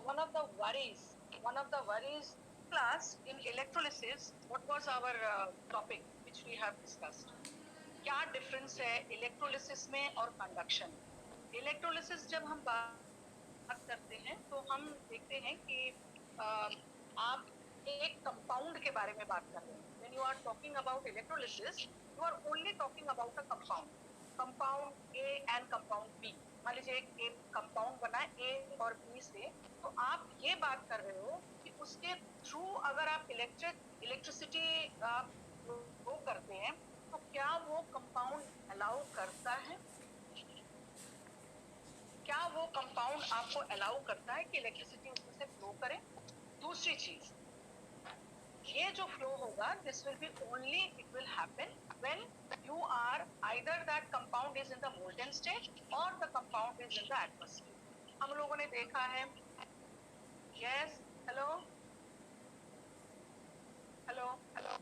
one of the worries class in electrolysis, what was our topic which we have discussed? क्या difference है electrolysis में और conduction में? Electrolysis जब हम बात करते हैं तो हम देखते हैं कि आप एक कंपाउंड के बारे में बात कर रहे हैं. When you are talking about electrolysis, you are only talking about a compound. Compound A and compound B. मान लीजिए एक कंपाउंड बना ए और बी से, तो आप ये बात कर रहे हो कि उसके थ्रू अगर आप इलेक्ट्रिसिटी आप वो करते हैं तो क्या वो कंपाउंड अलाउ करता है? क्या वो कंपाउंड आपको अलाउ करता है कि इलेक्ट्रिसिटी उसमें से फ्लो करे? दूसरी चीज, ये जो फ्लो होगा, this will B only, it will happen when you are either that compound is in the molten state or the compound is in the atmosphere. हम लोगों ने देखा है. Yes, hello, hello, hello.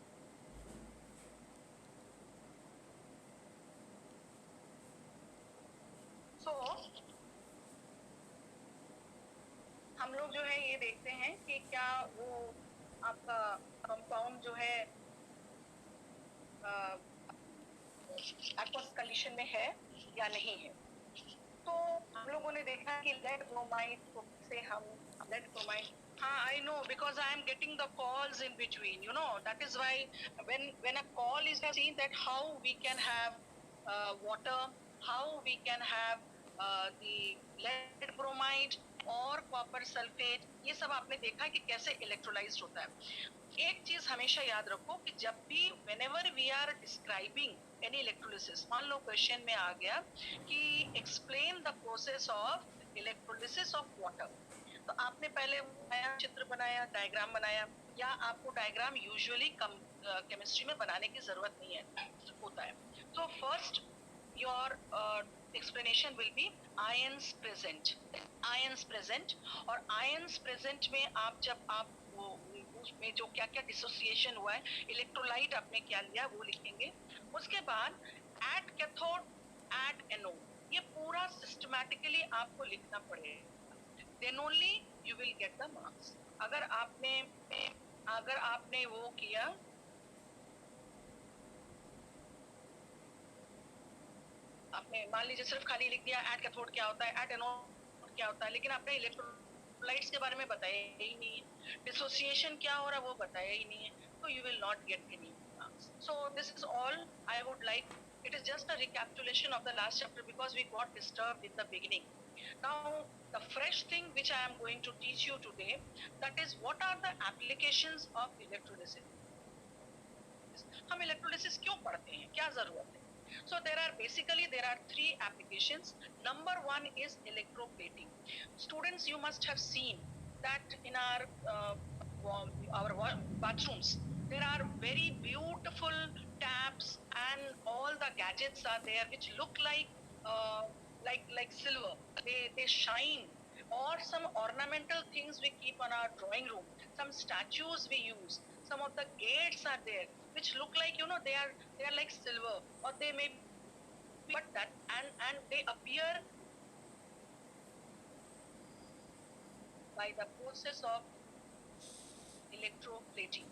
So हम लोग जो है ये देखते हैं कि क्या वो आपका कंपाउंड जो है एक्वस कंडीशन में है या नहीं है. तो हम लोगों ने देखा कि लेड ब्रोमाइड से हम लेड ब्रोमाइड, हाँ, I know, because I am getting the calls in between, you know, that is why when a call is seen, that how we can have water, how we can have the lead bromide और copper sulphate, ये सब आपने देखा कि कैसे electrolysed होता है. एक चीज हमेशा याद रखो कि जब भी whenever we are describing any electrolysis, मान लो क्वेश्चन में आ गया कि explain the process of electrolysis of water, तो आपने पहले चित्र बनाया, डायग्राम बनाया, या आपको डायग्राम यूजुअली केमिस्ट्री में बनाने की जरूरत नहीं है, होता है. तो first your explanation will be ions present, और ions present में आप जब आप वो उसमें जो क्या क्या डिसोसिएशन हुआ है, इलेक्ट्रोलाइट आपने क्या लिया वो लिखेंगे. उसके बाद एट कैथोड, एट एनोड, ये पूरा सिस्टमैटिकली आपको लिखना पड़ेगा. then only you will get the marks. अगर आपने वो किया, आपने मान लीजिए सिर्फ खाली लिख दिया एट कैथोड क्या होता है, एट एनोड क्या होता है, लेकिन आपने इलेक्ट्रोलाइट्स के बारे में बताया ही नहीं है, डिसोसिएशन क्या हो रहा है वो बताया ही नहीं है, तो you will not get any marks. So this is all I would like. It is just a recapitulation of the last chapter because we got disturbed in the beginning. Now the fresh thing which I am going to teach you today, that is what are the applications of electrolysis. हम electrolysis क्यों पढ़ते हैं, क्या जरूरत है? So there are three applications. Number one is electroplating. Students, you must have seen that in our bathrooms there are very beautiful taps and all the gadgets are there which look like silver. They shine. Or some ornamental things we keep on our drawing room, some statues we use, some of the gates are there which look like, you know, they are like silver, or they may be, but that and they appear by the process of electroplating.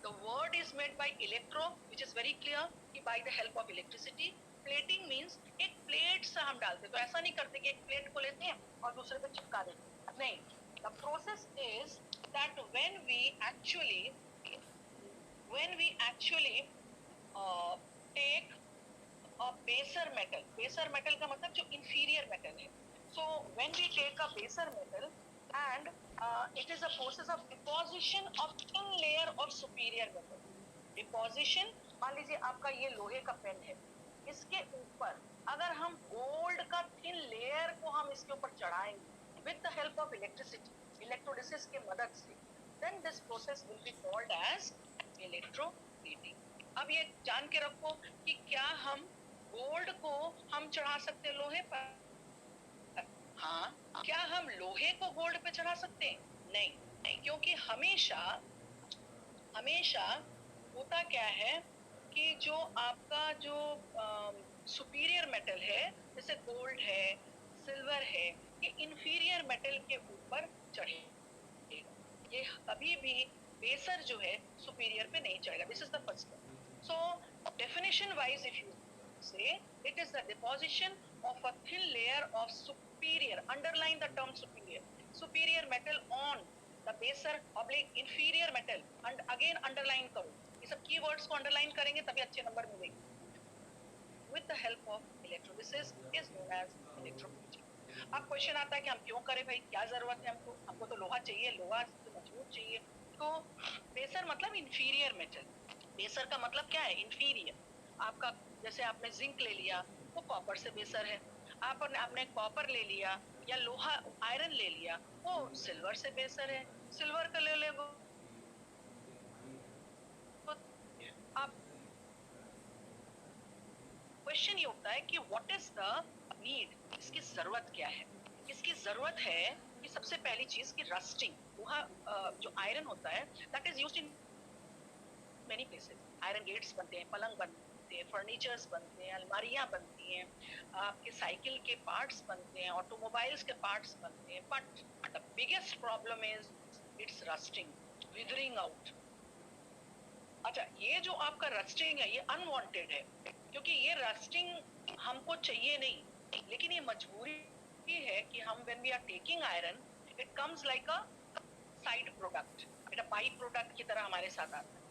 The word is made by electro, which is very clear कि by the help of electricity. Plating means एक plate से हम डालते, तो ऐसा नहीं करते कि एक प्लेट को लेते हैं और दूसरे पे चिपका देते, नहीं. The process is that when we actually take a baser metal का मतलब जो inferior metal है. So when we take a baser metal and it is a process of deposition of thin layer of superior metal. Deposition, मान लीजिए आपका ये लोहे का पेन है, इसके ऊपर अगर हम गोल्ड का थिन लेयर को हम इसके ऊपर चढ़ाएंगे with the help of electricity, electrolysis के मदद से, then this process will be called as electroplating. अब ये जान के रखो कि क्या हम गोल्ड को हम चढ़ा सकते लोहे पर? हाँ. क्या हम लोहे को गोल्ड पे चढ़ा सकते हैं? नहीं, क्योंकि हमेशा होता क्या है कि जो आपका जो सुपीरियर मेटल है, जैसे गोल्ड है, सिल्वर है, ये इंफीरियर मेटल के ऊपर चढ़ेगा, ये कभी भी बेसर जो है सुपीरियर पे नहीं चढ़ेगा. This is the first step. So definition wise if you say it is the deposition of a thin layer of superior, underline the term superior metal on the baser oblique inferior metal, and again underline करो, ये सब keywords को underline करेंगे तभी अच्छे number मिलेंगे. with the help of electrolysis is known as electroplating. अब question आता है कि हम क्यों करें भाई, क्या जरूरत है हमको, हमको तो लोहा चाहिए, लोहा तो मजबूत चाहिए. तो बेसर मतलब इंफीरियर मेटल, बेसर का मतलब क्या है, इंफीरियर. आपका जैसे आपने जिंक ले लिया वो कॉपर से बेसर है, आपने कॉपर ले लिया या लोहा आयरन ले लिया वो सिल्वर से बेसर है. सिल्वर का ले ले तो आप क्वेश्चन ये उठता है कि व्हाट इज द नीड, इसकी जरूरत क्या है. इसकी जरूरत है कि सबसे पहली चीज की रस्टिंग, लोहा जो आयरन होता है that is used in many places. Iron gates बनते हैं, पलंग बनते हैं, फर्नीचर्स बनते हैं, अलमारियां बनती हैं, आपके साइकिल के पार्ट्स बनते हैं, ऑटोमोबाइल्स के पार्ट्स बनते हैं. But the biggest problem is it's rusting, withering out. अच्छा, ये जो आपका रस्टिंग है ये अनवांटेड है, क्योंकि ये रस्टिंग हमको चाहिए नहीं, लेकिन ये मजबूरी है कि हम when we are taking iron it comes like a side product, it a by product की तरह हमारे साथ आता है.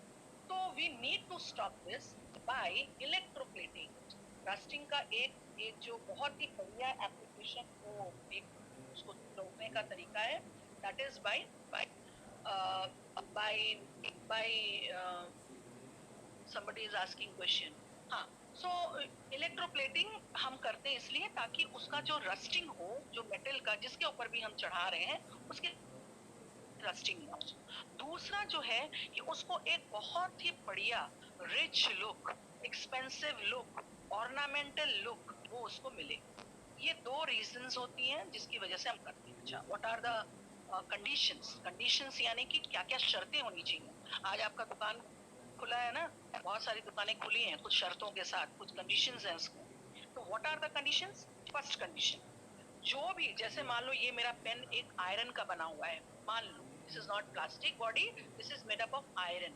तो we need to stop this by electroplating. Rusting का एक एक जो बहुत ही बढ़िया एप्लीकेशन को एक उसको रोकने का तरीका है, that is by by by somebody is asking question. हाँ, so इलेक्ट्रोप्लेटिंग हम करते हैं इसलिए ताकि उसका जो रस्टिंग हो, जो मेटल का जिसके ऊपर भी हम चढ़ा रहे हैं उसके रस्टिंग ना हो. दूसरा जो है कि उसको एक बहुत ही बढ़िया rich look, expensive look, ornamental look वो उसको मिले. ये दो रीजंस होती हैं जिसकी वजह से हम करते हैं. अच्छा, what are the conditions. Conditions यानी कि क्या क्या शर्तें होनी चाहिए. आज आपका दुकान खुला है ना, बहुत सारी दुकानें खुली हैं कुछ शर्तों के साथ, कुछ कंडीशंस हैं उसको. तो what are the conditions. First condition, जो भी जैसे मान लो ये मेरा पेन एक आयरन का बना हुआ है, मान लो this is not plastic body, this is made up of iron.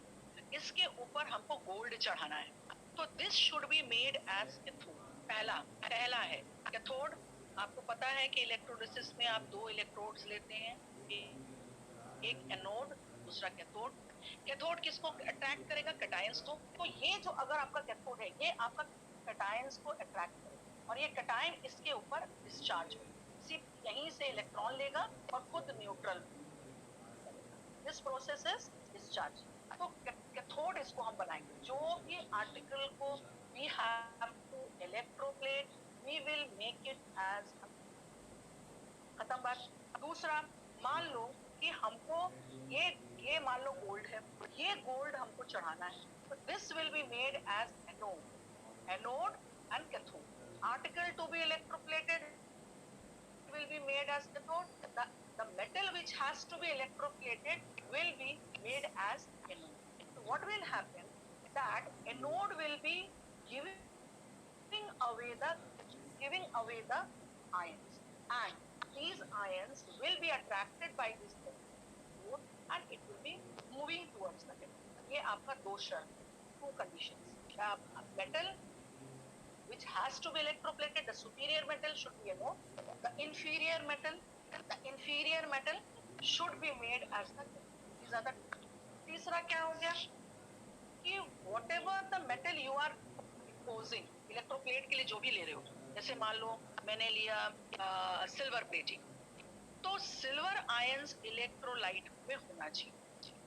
इसके ऊपर हमको गोल्ड चढ़ाना है, तो this should be made as cathode. पहला पहला है कैथोड. आपको पता है कि इलेक्ट्रोलिसिस में आप दो इलेक्ट्रोड्स लेते हैं, एक एनोड दूसरा कैथोड. कैथोड किसको अट्रैक्ट करेगा, कैटायंस को. तो ये जो अगर आपका कैथोड है ये आपका कैटायंस को अट्रैक्ट करेगा और ये कैटायन इसके ऊपर डिस्चार्ज होगा, सिर्फ यहीं से इलेक्ट्रॉन लेगा और खुद neutral. This process is discharge. तो कैथोड इसको हम बनाएंगे. जो भी आर्टिकल को we have to electroplate we will make it as, खत्म बात. दूसरा, मान लो कि हमको ये मान लो गोल्ड है, ये गोल्ड हमको चढ़ाना है, तो this will be made as anode and cathode. Article to be electroplated will be made as cathode. The metal which has to be electroplated will be made as anode. So what will happen, that anode will be giving away the ions, and these ions will be attracted by this cathode and it will be moving towards the cathode. ये आपका दो शर्त, two conditions. Metal which has to be electroplated, the superior metal should be anode, the inferior metal should be made as the cathode. These are the. तीसरा क्या हो गया कि whatever the metal you are deposing, electroplate के लिए जो भी ले रहे हो, जैसे मान लो मैंने लिया सिल्वर प्लेटिंग, तो सिल्वर आयंस इलेक्ट्रोलाइट में होना चाहिए.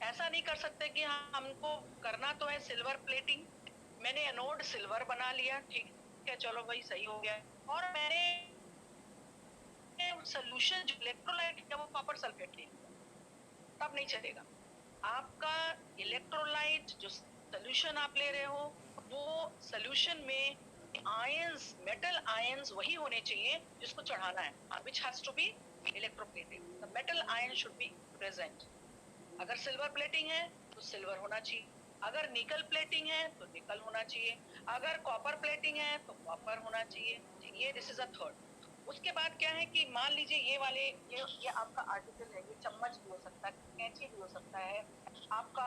ऐसा नहीं कर सकते कि हमको करना तो है सिल्वर प्लेटिंग, मैंने एनोड सिल्वर बना लिया, ठीक है चलो भाई सही हो गया, और मैंने सोल्यूशन जो इलेक्ट्रोलाइट है वो कॉपर सल्फेट ले लिया, तब नहीं चलेगा. आपका इलेक्ट्रोलाइट जो सोल्यूशन आप ले रहे हो वो सोल्यूशन में आयंस, मेटल आयंस वही होने चाहिए जिसको चढ़ाना है, which has to be electroplated. The metal ion should be present. अगर सिल्वर प्लेटिंग है तो सिल्वर होना चाहिए, अगर निकल प्लेटिंग है तो निकल होना चाहिए, अगर कॉपर प्लेटिंग है तो कॉपर होना चाहिए. ये दिस इज अ थर्ड. उसके बाद क्या है कि मान लीजिए ये वाले ये आपका आर्टिकल है, ये चम्मच भी हो सकता है, कैंची भी हो सकता है आपका।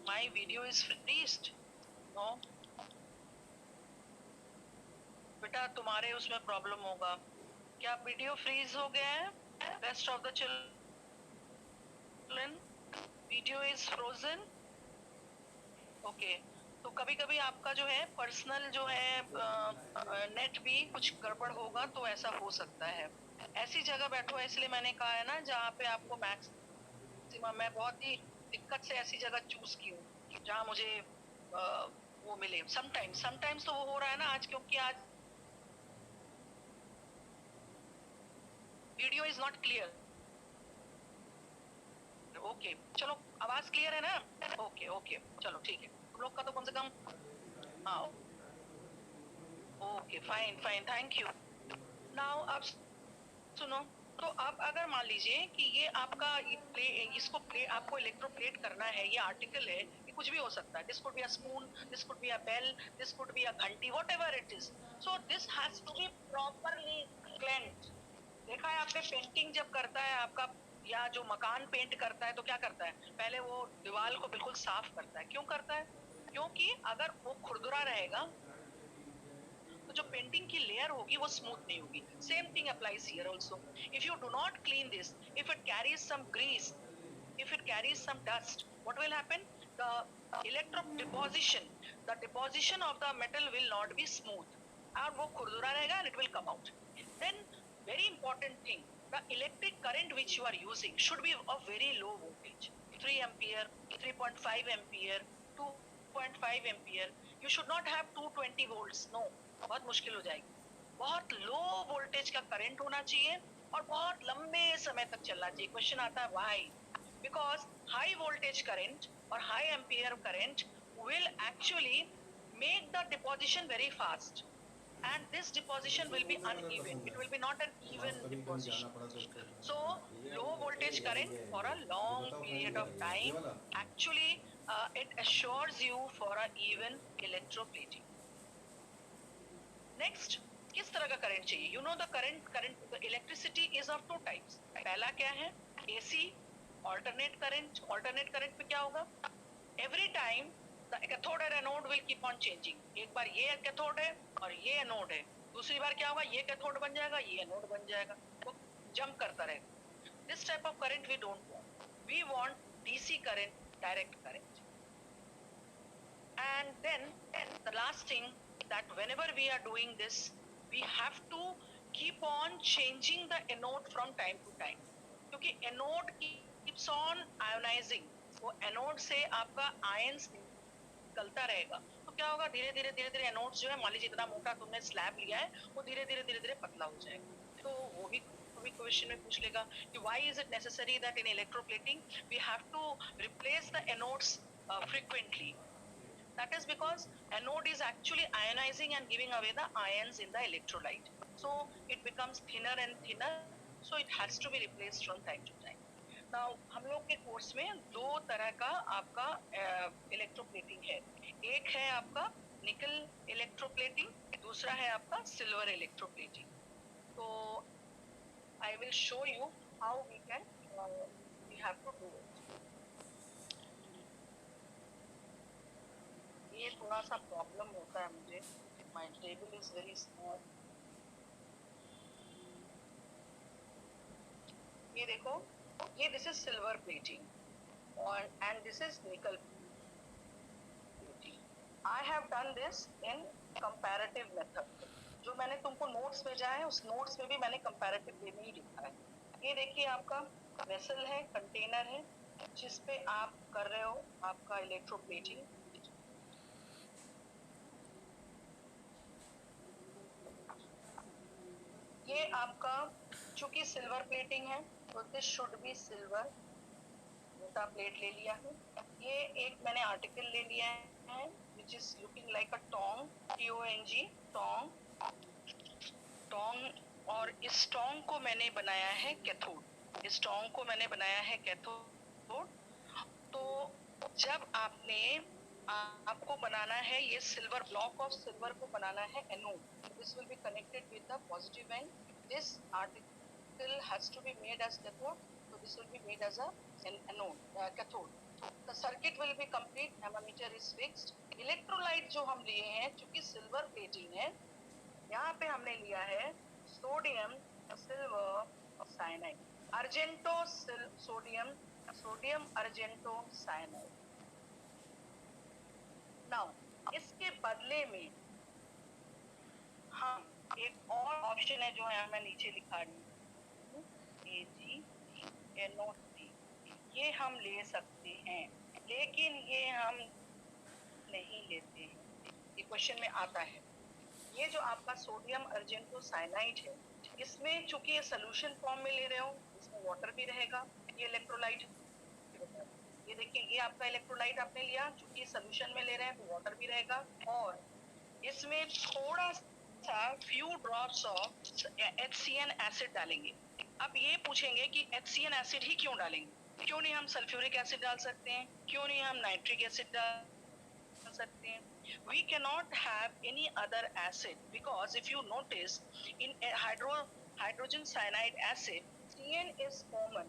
My video is freezed. No बेटा, तुम्हारे उसमें प्रॉब्लम होगा क्या? वीडियो फ्रीज हो गया है? Rest of the children, video is frozen. Okay, तो कभी कभी आपका जो है पर्सनल जो है नेट भी कुछ गड़बड़ होगा, तो ऐसा हो सकता है। ऐसी जगह बैठो है, इसलिए मैंने कहा है ना जहाँ पे आपको मैक्सिमम, मैं बहुत ही दिक्कत से ऐसी जगह चूज की हूँ जहाँ मुझे वो मिले। समटाइम्स समटाइम्स तो वो हो रहा है ना आज, क्योंकि आज video is not clear. Okay चलो, आवाज क्लियर है ना? ओके ओके चलो ठीक है, तुम लोग का तो कम से कम, हाँ okay fine fine, thank you. Now अब सुनो, तो अब अगर मान लीजिए कि ये आपका इसको आपको इलेक्ट्रोप्लेट करना है, ये आर्टिकल है, ये कुछ भी हो सकता है। This could be a spoon, this could be a bell, this could be a घंटी, whatever it is. So this has to be properly cleansed. देखा है आपने, पेंटिंग जब करता है आपका, या जो मकान पेंट करता है, तो क्या करता है? पहले वो दीवार को बिल्कुल साफ करता है। क्यों करता है? क्योंकि अगर वो खुरदुरा रहेगा तो जो पेंटिंग की लेयर होगी वो स्मूथ नहीं होगी। Same thing applies here also. If you do not clean this, if it carries some grease, if it carries some dust, what will happen? The electro deposition, the deposition of the metal will not be smooth, and wo khurdura rahega and it will come out. Then very important thing, the electric current which you are using should be of very low voltage, 3 ampere, 3.5 ampere, 2.5 ampere. You should not have 220 volts, no, बहुत मुश्किल हो जाएगी। बहुत low voltage का current होना चाहिए और बहुत लंबे समय तक चलना चाहिए। क्वेश्चन आता है why? because high voltage current or high ampere current will actually make the deposition very fast, and this deposition will be uneven. It will be not an even deposition. So low voltage current for a long period of time actually it assures you for a even electroplating. Next, किस तरह का current चाहिए? You know the current electricity is of two types. पहला क्या है? AC alternate current. Alternate current में क्या होगा? एवरी टाइम द कैथोड और anode will keep on changing. एक बार ये कैथोड है और ये एनोड है, दूसरी बार क्या होगा? ये कैथोड बन जाएगा, ये एनोड बन जाएगा, वो जंप करता रहेगा। This type of current we don't want. We want DC current, direct current. And then the last thing, that whenever we are doing this, we have to keep on changing the anode from time to time, क्योंकि anode keeps on ionizing। वो anode से आपका ions निकलता रहेगा, तो क्या होगा? धीरे धीरे धीरे धीरे एनोड्स जो है, मान लीजिए इतना मोटा तुमने स्लैब लिया है, वो धीरे धीरे धीरे धीरे पतला हो जाएगा। तो वो भी क्वेश्चन में पूछ लेगा कि why is it necessary that in electroplating we have to replace the anodes frequently? That is because anode is actually ionizing and giving away the ions in the electrolyte. So it becomes thinner and thinner. So it has to be replaced from time to time. Now हम लोग के course में दो तरह का आपका electroplating है। एक है आपका निकल इलेक्ट्रोप्लेटिंग, दूसरा है आपका सिल्वर इलेक्ट्रोप्लेटिंग। तो I will show you how we have to do it. ये थोड़ा सा प्रॉब्लम होता है मुझे, my table is very small. ये देखो, ये दिस इज सिल्वर प्लेटिंग और एंड दिस इज निकल plating. I have done this in comparative method. जो मैंने तुमको नोट्स भेजा है, उस नोट्स में भी मैंने कंपैरेटिव वे में ही लिखा है। ये देखिए, आपका वेसल है, कंटेनर है, जिस पे आप कर रहे हो आपका इलेक्ट्रोप्लेटिंग। ये आपका चूंकि सिल्वर प्लेटिंग है, तो दिस शुड बी सिल्वर। मोटा प्लेट ले लिया है। ये एक मैंने आर्टिकल ले लिया है which is looking like a tong, TONG, tong. Tong, और इस टोंग को मैंने बनाया है कैथोड। इस टोंग को मैंने बनाया है कैथोड। तो जब आपको बनाना है ये सिल्वर, ब्लॉक ऑफ सिल्वर को बनाना है anode, this will be connected with the positive and this article has to be made as cathode, so this will be made as an anode, cathode. The circuit will be complete, ammeter is fixed. Electrolyte जो हम लिए हैं, चूंकि silver plating है, यहाँ पे हमने लिया है sodium silver cyanide, argento sodium sodium argento cyanide. Now इसके बदले में हम एक और ऑप्शन है जो है मैं नीचे लिखा रही हूँ, AgNO3, ये हम ले सकते हैं, लेकिन ये हम नहीं लेते हैं. ये क्वेश्चन में आता है. ये जो आपका सोडियम अर्जेंटो साइनाइड है, इसमें चूंकि ये सोल्यूशन फॉर्म में ले रहे हो, इसमें वाटर भी रहेगा. ये इलेक्ट्रोलाइट, ये देखिए, ये आपका इलेक्ट्रोलाइट आपने लिया, चूंकि सोल्यूशन में ले रहे हैं तो वाटर भी रहेगा, और इसमें थोड़ा सा few drops of HCN acid डालेंगे. अब ये पूछेंगे कि HCN एसिड ही क्यों डालेंगे, क्यों नहीं हम सल्फ्यूरिक एसिड डाल सकते हैं, क्यों नहीं हम नाइट्रिक एसिड डाल सकते हैं. We cannot have any other acid because if you notice in hydrogen cyanide acid, CN is common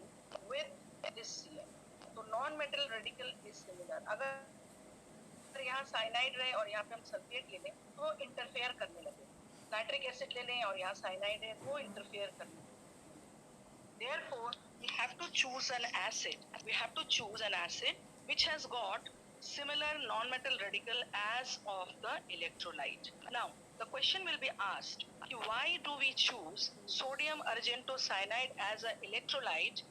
with this CN. So non-metal radical is similar. अगर यहाँ साइनाइड रहे और यहाँ पे हम सल्फेट ले लें तो इंटरफेयर करने लगे. नाइट्रिक एसिड ले लें और यहाँ साइनाइड है तो इंटरफेयर करने लगे. Therefore, we have to choose an acid. We have to choose an acid which has got similar non-metal radical as of the electrolyte. Now, the question will be asked, why do we choose sodium argento cyanide as an electrolyte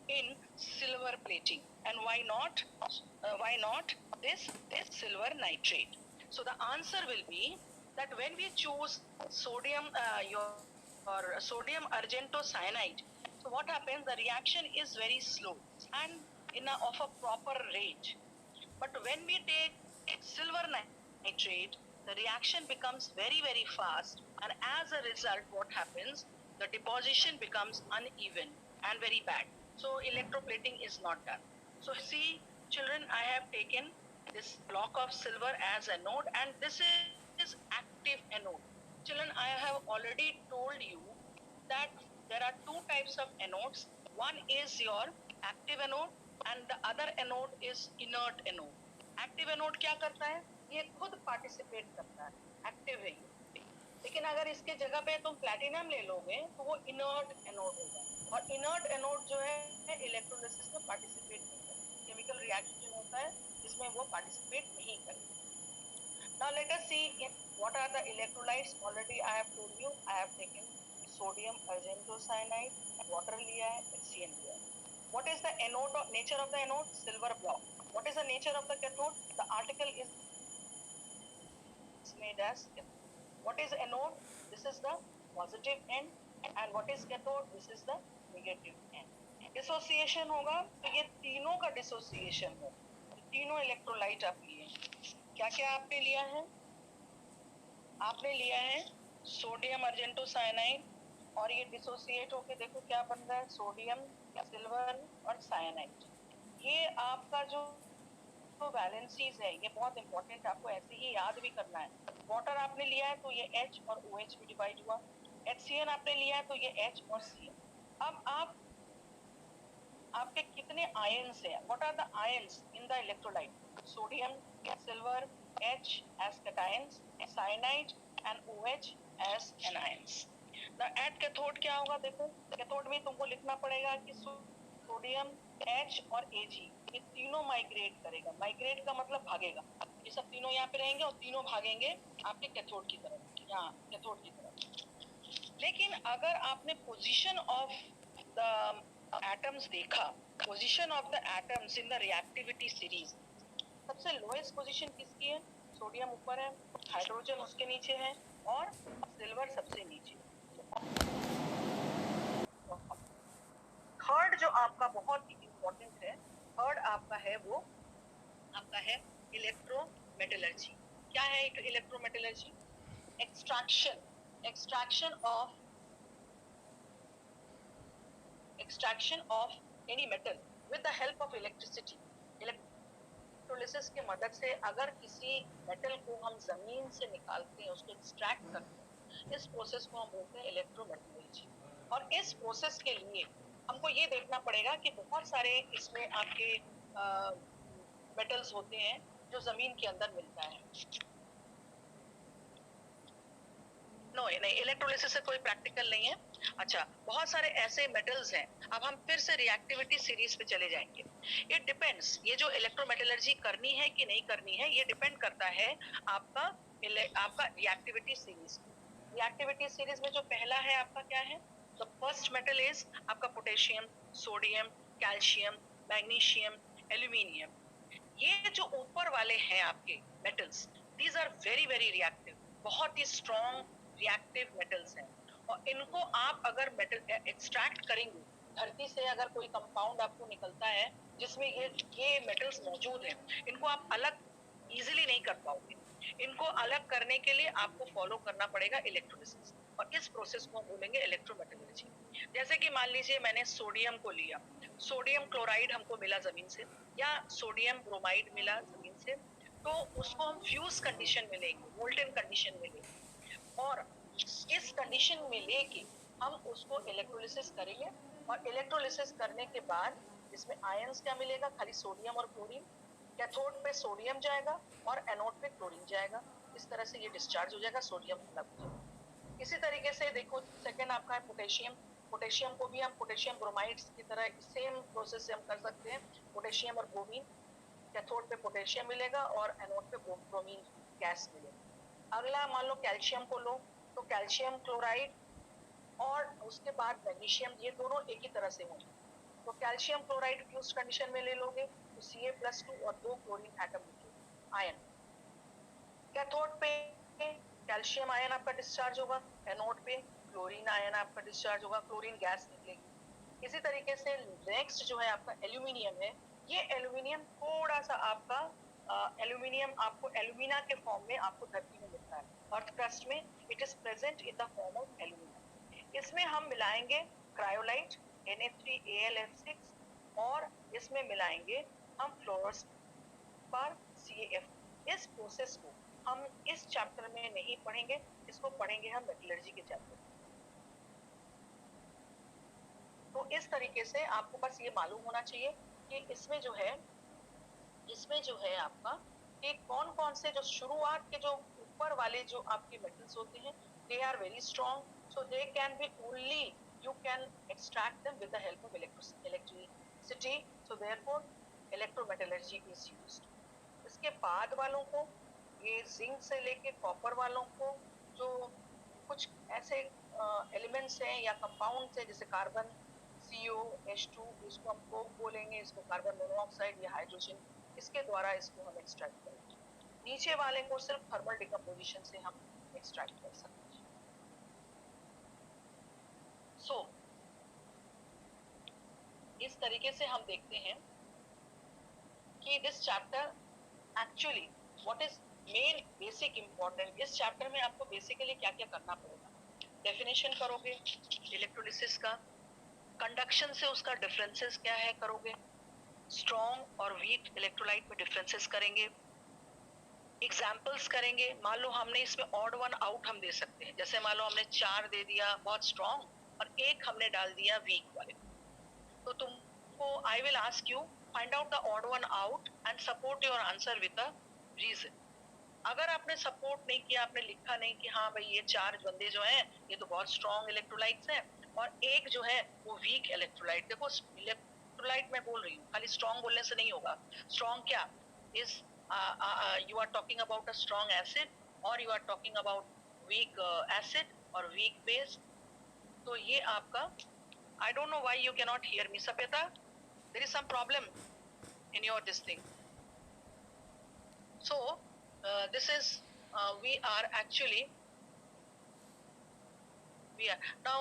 in silver plating, and why not this silver nitrate? So the answer will be that when we choose sodium sodium argento cyanide, so what happens, the reaction is very slow and of a proper rate. But when we take silver nitrate, the reaction becomes very fast, and as a result what happens, the deposition becomes uneven and very bad. So electroplating is not done. So see children, I have taken this block of silver as anode, and this is active anode. Children, I have already told you that there are two types of anodes. One is your active anode and the other anode is inert anode. Active anode क्या करता है, ये खुद participate करता है, active है ये. लेकिन अगर इसके जगह पे तुम प्लैटिनम ले लोगे तो वो इनर्ट एनोड होगा, और इनर्ट एनोड जो है इलेक्ट्रोलिसिस में पार्टिसिपेट नहीं करता. केमिकल रिएक्शन होता है जिसमें वो पार्टिसिपेट नहीं करता. Now let us see what are the electrolytes. Already I have told you, I have taken sodium argento cyanide, water लिया है, HCN लिया है. What is the anode, nature of the anode? Silver block. What is the nature of the cathode? The article is made as cathode. What is anode? This is the positive end, and what is cathode? This is the negative end. Dissociation होगा तो ये तीनों का dissociation हो. तीनों electrolyte आप लिए. क्या क्या आपने लिया है? आपने लिया है सोडियम अर्जेंटो साइनाइड, और ये डिसोसिएट होके देखो क्या बन रहा है, सोडियम सिल्वर और साइनाइड. ये आपका जो वैलेंसीज है ये बहुत इंपॉर्टेंट, आपको ऐसे ही याद भी करना है. वाटर आपने लिया है तो ये H और OH में डिवाइड हुआ. HCN आपने लिया है तो ये H और CN. अब आपके कितने आयंस हैं? What are the ions in the electrolyte? Sodium, silver, H as cations, cyanide and OH as anions. Now at cathode क्या होगा, देखो कैथोड में तुमको लिखना पड़ेगा कि सोडियम, H और Ag ये तीनों माइग्रेट करेगा. माइग्रेट का मतलब भागेगा. ये सब तीनों यहाँ पे रहेंगे और तीनों भागेंगे आपके कैथोड की तरफ, यहाँ कैथोड की तरफ. लेकिन अगर आपने पोजीशन ऑफ द एटम्स देखा, position of the atoms in the reactivity series, सबसे लोएस्ट पोजीशन किसकी है? सोडियम ऊपर है, हाइड्रोजन उसके नीचे है और सिल्वर सबसे नीचे. थर्ड जो आपका बहुत ही इंपॉर्टेंट है, थर्ड आपका है वो आपका है इलेक्ट्रोमेटलर्जी. क्या है electrometallurgy? extraction of any metal with the help of electricity. Electrolysis की मदद से अगर किसी मेटल को हम जमीन से निकालते हैं, उसको एक्सट्रैक्ट करते हैं, इस प्रोसेस को हम बोलते हैं इलेक्ट्रोमेटलर्जी। और इस प्रोसेस के लिए हमको ये देखना पड़ेगा कि बहुत सारे इसमें आपके मेटल्स होते हैं जो जमीन के अंदर मिलता है। नहीं, इलेक्ट्रोलिसिस से कोई प्रैक्टिकल नहीं है। अच्छा, बहुत सारे ऐसे मेटल्स हैं। अब हम फिर से रिएक्टिविटी सीरीज पे चले जाएंगे। इट डिपेंड्स, ये जो इलेक्ट्रोमेटलर्जी करनी है कि नहीं करनी है, ये डिपेंड करता है आपका आपका रिएक्टिविटी सीरीज। रिएक्टिविटी सीरीज में जो पहला है आपका क्या है? द फर्स्ट मेटल इज आपका potassium, sodium, calcium, magnesium, aluminium. ये जो ऊपर वाले हैं आपके metals, these are very very reactive, बहुत ही स्ट्रॉन्ग रिएक्टिव मेटल्स हैं। और इनको आप अगर मेटल एक्सट्रैक्ट करेंगे, धरती से अगर कोई कंपाउंड आपको निकलता है जिसमें ये मेटल्स मौजूद हैं, इनको आप अलग इजीली नहीं कर पाओगे। इनको अलग करने के लिए आपको फॉलो करना पड़ेगा इलेक्ट्रोलिसिस, और इस प्रोसेस को हम बोलेंगे इलेक्ट्रोमेटलर्जी। जैसे कि मान लीजिए मैंने सोडियम को लिया, सोडियम क्लोराइड हमको मिला जमीन से, या सोडियम ब्रोमाइड मिला जमीन से, तो उसको हम फ्यूज कंडीशन में लेंगे, मोल्टन कंडीशन में लेंगे, और इस कंडीशन में लेके हम उसको इलेक्ट्रोलिसिस करेंगे। और इलेक्ट्रोलिसिस करने के बाद इसमें आयंस क्या मिलेगा? खाली सोडियम और क्लोरीन। कैथोड पे सोडियम जाएगा और एनोड पे क्लोरीन जाएगा। इस तरह से ये डिस्चार्ज हो जाएगा, सोडियम अलग हो जाएगा। इसी तरीके से देखो, सेकंड आपका है पोटेशियम। पोटेशियम को भी हम पोटेशियम ब्रोमाइड की तरह सेम प्रोसेस से हम कर सकते हैं, पोटेशियम और ब्रोमीन। कैथोड पे पोटेशियम मिलेगा और एनोड पे ब्रोमीन गैस मिलेगा। अगला मान लो कैल्शियम को लो, तो कैल्शियम क्लोराइड और उसके बाद मैग्नीशियम, ये दोनों एक ही तरह से होंगे। तो कैल्शियम क्लोराइड फ्यूज कंडीशन में ले लोगे तो Ca+2 और 2 क्लोरीन एटम निकलेगा, आयन। कैथोड पे कैल्शियम आयन आपका डिस्चार्ज होगा, एनोड पे क्लोरीन आयन आपका डिस्चार्ज होगा, क्लोरीन गैस निकलेगी। इसी तरीके से नेक्स्ट जो है आपका एल्यूमिनियम है। ये एल्यूमिनियम थोड़ा सा आपका एल्यूमिनियम आपको एल्यूमिना के फॉर्म में आपको धरती में मिलता है, अर्थ क्रस्ट में it is present in the form of alumina. इसमें हम मिलाएंगे क्रायोलाइट Na3Al(F6) और इसमें मिलाएंगे हम फ्लोरोस्पर CaF। इस प्रोसेस को हम इस चैप्टर में नहीं पढ़ेंगे, इसको पढ़ेंगे हम मेटलर्जी के चैप्टर। तो इस तरीके से आपको बस ये मालूम होना चाहिए कि इसमें जो है आपका कि कौन कौन से जो शुरुआत के जो ऊपर वाले जो आपके मेटल्स होते हैं, they are very strong, so they can be only you can extract them with the help of electricity, so therefore electrometallurgy is used। इसके बाद वालों को, ये जिंक से लेके कॉपर वालों को, जो कुछ ऐसे एलिमेंट्स हैं या कंपाउंड्स हैं जैसे कार्बन COH2, इसको हम कोक बोलेंगे, इसको कार्बन मोनोऑक्साइड या हाइड्रोजन, इसके द्वारा इसको हम एक्सट्रैक्ट करेंगे। नीचे वाले को सिर्फ थर्मल डिकम्पोजिशन से हम एक्सट्रैक्ट कर सकते हैं। So, इस तरीके से हम देखते हैं कि this chapter actually what is main basic important. इस चैप्टर में आपको बेसिकली क्या क्या करना पड़ेगा? डेफिनेशन करोगे इलेक्ट्रोलिसिस का, कंडक्शन से उसका डिफरेंसेस क्या है करोगे, स्ट्रॉन्ग और वीक इलेक्ट्रोलाइट में डिफरेंसेस करेंगे, एग्जाम्पल्स करेंगे। मान लो हमने इसमें ऑड वन आउट हम दे सकते हैं, जैसे मान लो हमने 4 दे दिया बहुत स्ट्रॉन्ग और 1 हमने डाल दिया वीक वाले, तो तुमको I will ask you find out the odd one out and support your answer with a reason. अगर आपने सपोर्ट नहीं किया, आपने लिखा नहीं कि हाँ भाई ये 4 बंदे जो हैं ये तो बहुत स्ट्रॉन्ग इलेक्ट्रोलाइट्स हैं और 1 जो है वो वीक इलेक्ट्रोलाइट। देखो इलेक्ट्रोलाइट मैं बोल रही हूँ, खाली स्ट्रॉन्ग बोलने से नहीं होगा। स्ट्रॉन्ग क्या is, you are talking about a strong acid or you are talking about weak acid or weak base। तो ये आपका, I don't know why you cannot hear me, Sapeta, there is some problem in your this thing। So this is we are actually we are now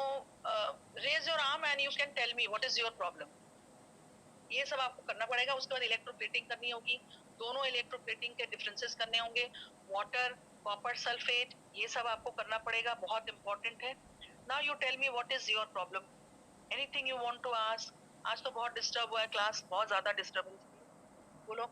raise your arm and you can tell me what is your problem। ये सब आपको करना पड़ेगा। उसके बाद electroplating करनी होगी, दोनों इलेक्ट्रोप्लेटिंग के डिफरेंसेस करने होंगे, वाटर, कॉपर सल्फेट, ये सब आपको करना पड़ेगा, बहुत इंपॉर्टेंट है। Now you tell me what is your problem, anything you want to ask. आज तो बहुत डिस्टर्ब हुआ है क्लास, बहुत ज्यादा डिस्टर्बेंस, बोलो।